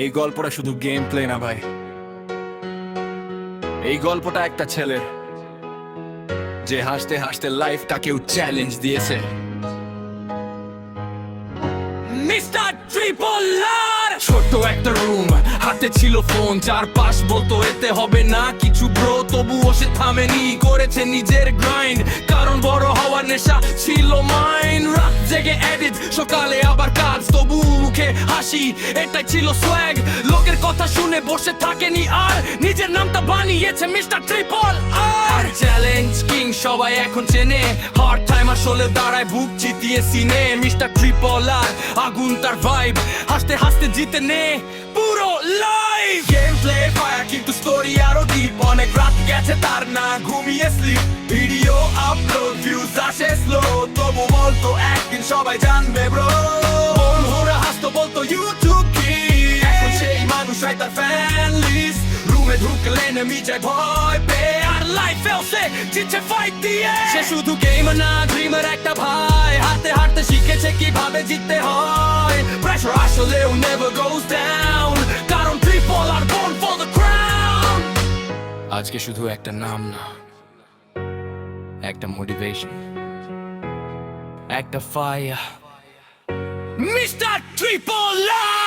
এই গল্পটা শুধু গেম প্লে না ভাই, এই গল্পটা একটা ছেলের যে হাসতে হাসতে লাইফটাকেও চ্যালেঞ্জ দিয়েছে। মিস্টার ট্রিপল আর ছোট একটা রুম, হাতে ছিল ফোন, চারপাশ বলতো এতে হবে না কিছু ব্রো, তবুও সে থামেনি, করেছে নিজের গ্রাইন্ড, কারণ বড় হওয়ার নেশা ছিল মাইন। রাত জেগে এডিট, সকালে আবার কাজ, তবু মুখে হাসি, এটাই ছিল সোয়াগ। লোকের কথা শুনে বসে থাকেনি আর, নিজের নামটা বানিয়েছে মিস্টার ট্রিপল আর। চ্যালেঞ্জ কিং সবাই এখন চেনে, হার্ড টাইম আসলে দাঁড়ায় বুক চিতিয়ে সিনে। মিস্টার ট্রিপল আর আগুন তার ভাইব, হাসতে হাসতে জিতে নে পুরো লাইফ। গেম প্লে ফায়ার কিন্তু স্টোরি আরো ডিপ, অনেক রাত গেছে তার না ঘুমিয়ে স্লিপ। ভিডিও আপলোড ভিউজ আসে স্লো, তবু বলতো একদিন সবাই জানবে ব্রো। বন্ধুরা হাসতো বলতো ইউটিউব কি, এখন সেই মানুষই তার ফ্যান লিস্ট। রুমে ঢুকলে নেমে যায় ভয় পেয়ে, আর লাইফেও সে জিতছে ফাইট দিয়ে। সে শুধু গেমার না, ড্রিমার একটা ভাই, হাতে হাঁটতে শিখেছে কিভাবে জিততে হয়। প্রেশার আসলেও never goes down, কারণ triple R born for the crown। আজকে শুধু একটা নাম না, একটা মোটিভেশন, একটা ফায়ার, মিস্টার ট্রিপল আর।